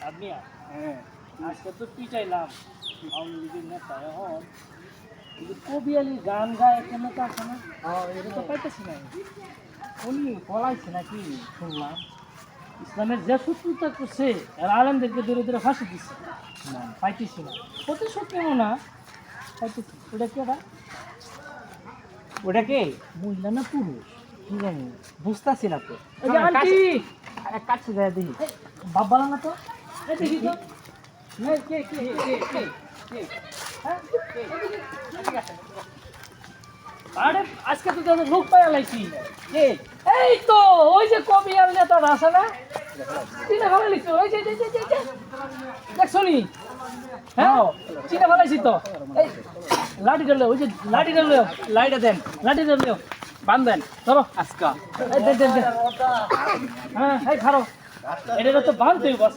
আপনি হ্যাঁ আজকে তো পিটাইলাম আওয়ামী লীগের নেতা এখন কিন্তু কবি আলীর গান গায় একটা নেতা আছে না এটা তো পাইতেছি না উনি পলাইছে নাকি শুনলাম। ইসলামের যে শত্রুতা করছে আর আলেমদেরকে ধরে ধরে ফাঁসি দিচ্ছে না পাইতেছি না প্রতিশোধ নেব না পাইতেছি ওটা কি ওটা ওটা কে? মহিলা না পুরুষ কি জানি বুঝতেছি না তো। এই যে আন্টি কাছে যায় দেখি। বাবা না তো এই দেখি তো এই কে কে কে কে কে হ্যাঁ এদিকে আসেন। আরে আজকে তো তোদের লোক পাইয়া লাইছি কে? এই তো ওই যে কবি আর নেতাটা আছে না চিনে ভালো লিখছো ওই যে দেখছো নি হ্যাঁ চিনে ভালাইছি তো এই লাঠি ধরলে ওই যে লাঠি ধরলে লাইটা দেন, লাঠি ধরলে বান্ধেন ধরো আজকা। এই দে হ্যাঁ এই খারো এটা তো বাঁধতেই বস